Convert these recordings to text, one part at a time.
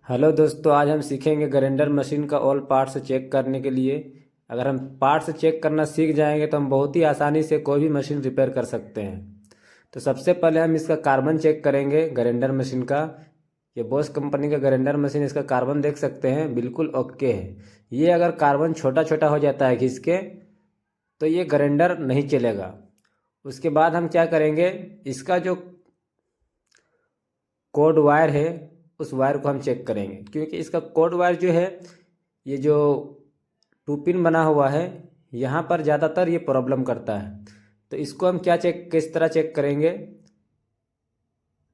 Hello दोस्तों, आज हम सीखेंगे ग्राइंडर मशीन का ऑल पार्ट्स चेक करने के लिए। अगर हम पार्ट्स चेक करना सीख जाएंगे तो हम बहुत ही आसानी से कोई भी मशीन रिपेयर कर सकते हैं। तो सबसे पहले हम इसका कार्बन चेक करेंगे ग्राइंडर मशीन का। ये बॉस कंपनी का ग्राइंडर मशीन, इसका कार्बन देख सकते हैं बिल्कुल ओके है। ये अगर कार्बन छोटा छोटा हो जाता है घिस के तो ये ग्राइंडर नहीं चलेगा। उसके बाद हम क्या करेंगे, इसका जो कोड वायर है उस वायर को हम चेक करेंगे, क्योंकि इसका कोड वायर जो है, ये जो टू पिन बना हुआ है, यहाँ पर ज़्यादातर ये प्रॉब्लम करता है। तो इसको हम किस तरह चेक करेंगे,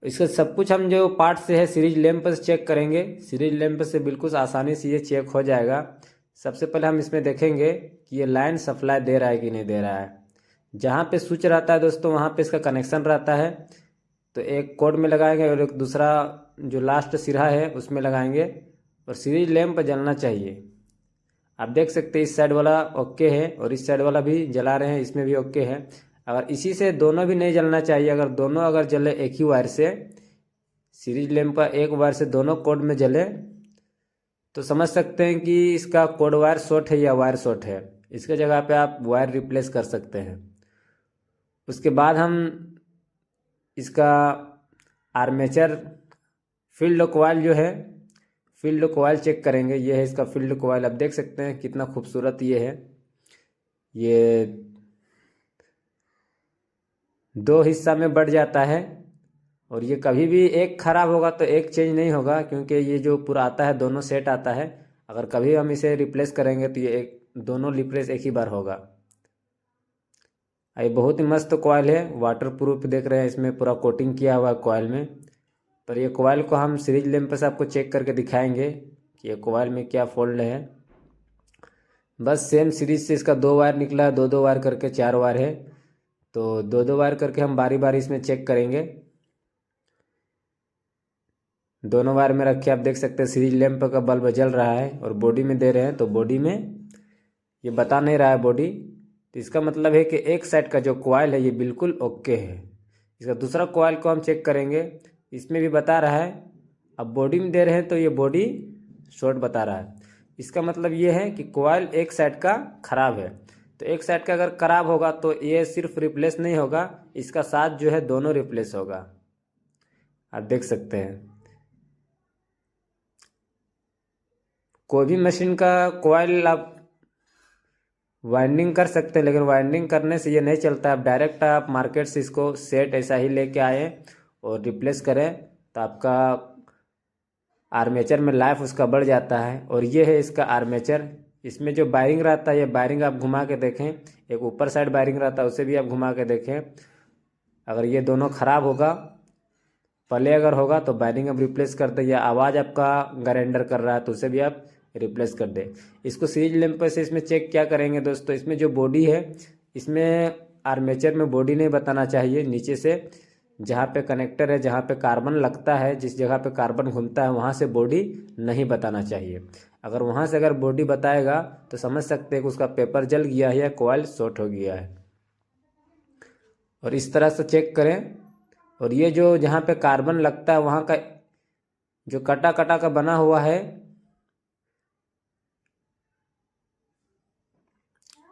इसका सब कुछ हम जो पार्ट से है सीरीज लैंप से चेक करेंगे। सीरीज लैंप से बिल्कुल आसानी से ये चेक हो जाएगा। सबसे पहले हम इसमें देखेंगे कि ये लाइन सप्लाई दे रहा है कि नहीं दे रहा है। जहाँ पे स्विच रहता है दोस्तों, वहाँ पे इसका कनेक्शन रहता है। तो एक कोड में लगाएंगे और एक दूसरा जो लास्ट सिरा है उसमें लगाएंगे, और सीरीज लैंप जलना चाहिए। आप देख सकते हैं इस साइड वाला ओके है और इस साइड वाला भी जला रहे हैं, इसमें भी ओके है। अगर इसी से दोनों भी नहीं जलना चाहिए, अगर दोनों अगर जले एक ही वायर से, सीरीज लैंप का एक वायर से दोनों कोड में जले, तो समझ सकते हैं कि इसका कोड वायर शॉर्ट है या वायर शॉर्ट है। इसके जगह पे आप वायर रिप्लेस कर सकते हैं। उसके बाद हम इसका आर्मेचर फील्ड कॉइल जो है, फील्ड कॉइल चेक करेंगे। ये है इसका फील्ड कॉइल, आप देख सकते हैं कितना खूबसूरत ये है। ये दो हिस्सा में बढ़ जाता है, और ये कभी भी एक खराब होगा तो एक चेंज नहीं होगा, क्योंकि ये जो पूरा आता है दोनों सेट आता है। अगर कभी हम इसे रिप्लेस करेंगे तो ये एक दोनों रिप्लेस एक ही बार होगा। ये बहुत ही मस्त कॉइल है, वाटर प्रूफ देख रहे हैं, इसमें पूरा कोटिंग किया हुआ है कॉइल में। पर ये कॉइल को हम सीरीज लैंप से आपको चेक करके दिखाएंगे कि ये कॉइल में क्या फॉल्ट है। बस सेम सीरीज से इसका दो वायर निकला है, दो दो वायर करके चार वायर है। तो दो दो वायर करके हम बारी बारी इसमें चेक करेंगे। दोनों वायर में रखे आप देख सकते हैं सीरीज लैंप का बल्ब जल रहा है, और बॉडी में दे रहे हैं तो बॉडी में ये बता नहीं रहा है बॉडी। तो इसका मतलब है कि एक साइड का जो कॉइल है ये बिल्कुल ओके है। इसका दूसरा कॉइल को हम चेक करेंगे, इसमें भी बता रहा है। अब बॉडी में दे रहे हैं तो ये बॉडी शॉर्ट बता रहा है। इसका मतलब ये है कि कॉइल एक साइड का खराब है। तो एक साइड का अगर खराब होगा तो ये सिर्फ रिप्लेस नहीं होगा, इसका साथ जो है दोनों रिप्लेस होगा। आप देख सकते हैं कोई भी मशीन का कॉइल आप वाइंडिंग कर सकते हैं, लेकिन वाइंडिंग करने से ये नहीं चलता। आप डायरेक्ट आप मार्केट से इसको सेट ऐसा ही लेके आए और रिप्लेस करें तो आपका आर्मेचर में लाइफ उसका बढ़ जाता है। और ये है इसका आर्मेचर। इसमें जो वायरिंग रहता है, ये वायरिंग आप घुमा के देखें, एक ऊपर साइड वायरिंग रहता है उसे भी आप घुमा के देखें। अगर ये दोनों ख़राब होगा, पहले अगर होगा तो वायरिंग आप रिप्लेस कर दें, या आवाज़ आपका ग्राइंडर कर रहा है तो उसे भी आप रिप्लेस कर दें। इसको सीरीज लैंप से इसमें चेक क्या करेंगे दोस्तों, इसमें जो बॉडी है, इसमें आर्मेचर में बॉडी नहीं बताना चाहिए। नीचे से जहाँ पे कनेक्टर है, जहाँ पे कार्बन लगता है, जिस जगह पे कार्बन घूमता है वहाँ से बॉडी नहीं बताना चाहिए। अगर वहाँ से अगर बॉडी बताएगा तो समझ सकते हैं कि उसका पेपर जल गया है या कॉइल शॉर्ट हो गया है। और इस तरह से चेक करें। और ये जो जहाँ पे कार्बन लगता है वहाँ का जो कटा कटा का बना हुआ है,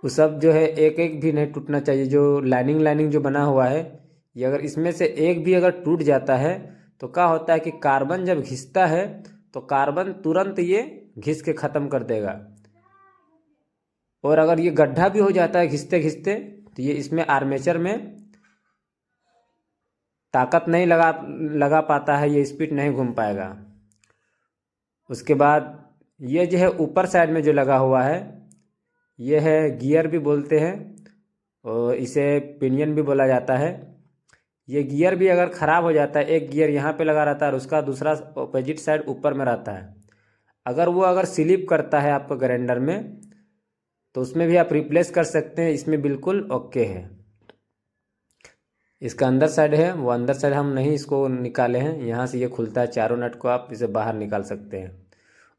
वो सब जो है एक एक भी नहीं टूटना चाहिए। जो लाइनिंग लाइनिंग जो बना हुआ है, ये अगर इसमें से एक भी अगर टूट जाता है तो क्या होता है कि कार्बन जब घिसता है तो कार्बन तुरंत ये घिस के ख़त्म कर देगा। और अगर ये गड्ढा भी हो जाता है घिसते घिसते तो ये इसमें आर्मेचर में ताकत नहीं लगा पाता है, ये स्पीड नहीं घूम पाएगा। उसके बाद ये जो है ऊपर साइड में जो लगा हुआ है, ये है गियर भी बोलते हैं, और इसे पिनियन भी बोला जाता है। ये गियर भी अगर ख़राब हो जाता है, एक गियर यहाँ पे लगा रहता है और उसका दूसरा अपोजिट साइड ऊपर में रहता है, अगर वो अगर स्लिप करता है आपका ग्राइंडर में तो उसमें भी आप रिप्लेस कर सकते हैं। इसमें बिल्कुल ओके है। इसका अंदर साइड है, वो अंदर साइड हम नहीं इसको निकाले हैं, यहाँ से ये खुलता है, चारों नट को आप इसे बाहर निकाल सकते हैं।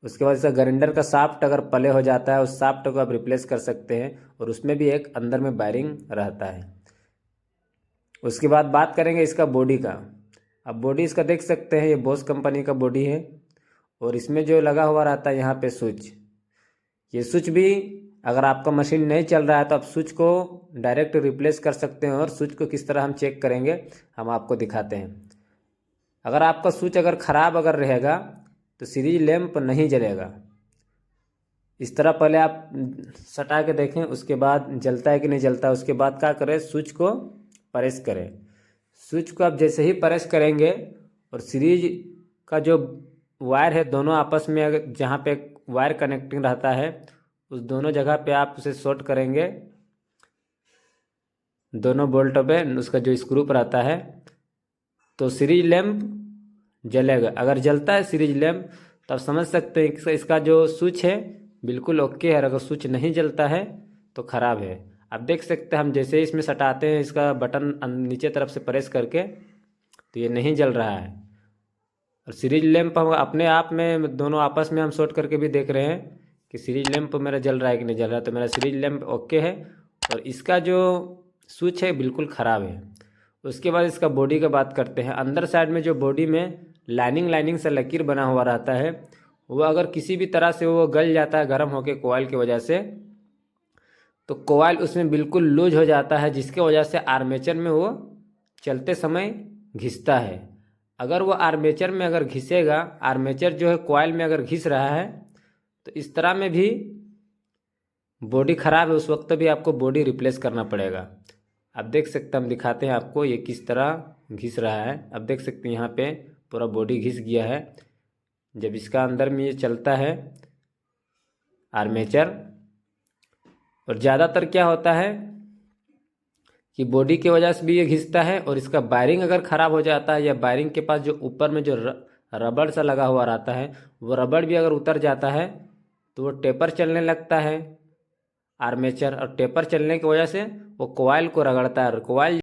उसके बाद इसका ग्राइंडर का शाफ्ट अगर पले हो जाता है, उस शाफ्ट को आप रिप्लेस कर सकते हैं, और उसमें भी एक अंदर में वायरिंग रहता है। उसके बाद बात करेंगे इसका बॉडी का। अब बॉडी इसका देख सकते हैं, ये बॉस कंपनी का बॉडी है, और इसमें जो लगा हुआ रहता है यहाँ पे स्विच, ये स्विच भी अगर आपका मशीन नहीं चल रहा है तो आप स्विच को डायरेक्ट रिप्लेस कर सकते हैं। और स्विच को किस तरह हम चेक करेंगे हम आपको दिखाते हैं। अगर आपका स्विच अगर ख़राब अगर रहेगा तो सीरीज लैंप नहीं जलेगा। इस तरह पहले आप सटा के देखें, उसके बाद जलता है कि नहीं जलता, उसके बाद क्या करें, स्विच को प्रेस करें। स्विच को आप जैसे ही प्रेस करेंगे और सीरीज का जो वायर है दोनों आपस में अगर जहाँ पे वायर कनेक्टिंग रहता है उस दोनों जगह पे आप उसे शॉर्ट करेंगे, दोनों बोल्टों पे उसका जो स्क्रू पर रहता है, तो सीरीज लैंप जलेगा। अगर जलता है सीरीज लैंप तो आप समझ सकते हैं कि इसका जो स्विच है बिल्कुल ओके है। अगर स्विच नहीं जलता है तो ख़राब है। आप देख सकते हैं हम जैसे ही इसमें सटाते हैं इसका बटन नीचे तरफ से प्रेस करके तो ये नहीं जल रहा है। और सीरीज लैंप हम अपने आप में दोनों आपस में हम शॉर्ट करके भी देख रहे हैं कि सीरीज लैंप मेरा जल रहा है कि नहीं जल रहा है। तो मेरा सीरीज लैंप ओके है और इसका जो स्विच है बिल्कुल ख़राब है। उसके बाद इसका बॉडी का बात करते हैं। अंदर साइड में जो बॉडी में लाइनिंग से लकीर बना हुआ रहता है वो अगर किसी भी तरह से वो गल जाता है गर्म होकर कोयल की वजह से, तो कोयल उसमें बिल्कुल लूज हो जाता है, जिसके वजह से आर्मेचर में वो चलते समय घिसता है। अगर वो आर्मेचर में अगर घिसेगा, आर्मेचर जो है कोयल में अगर घिस रहा है तो इस तरह में भी बॉडी ख़राब है, उस वक्त भी आपको बॉडी रिप्लेस करना पड़ेगा। आप देख सकते हैं, हम दिखाते हैं आपको ये किस तरह घिस रहा है। आप देख सकते हैं यहाँ पे पूरा बॉडी घिस गया है। जब इसका अंदर में ये चलता है आर्मेचर, और ज़्यादातर क्या होता है कि बॉडी की वजह से भी ये घिसता है। और इसका वायरिंग अगर ख़राब हो जाता है या वायरिंग के पास जो ऊपर में जो रबड़ सा लगा हुआ रहता है वो रबड़ भी अगर उतर जाता है तो वो टेपर चलने लगता है आर्मेचर, और टेपर चलने की वजह से वो कोयल को रगड़ता है और कोयल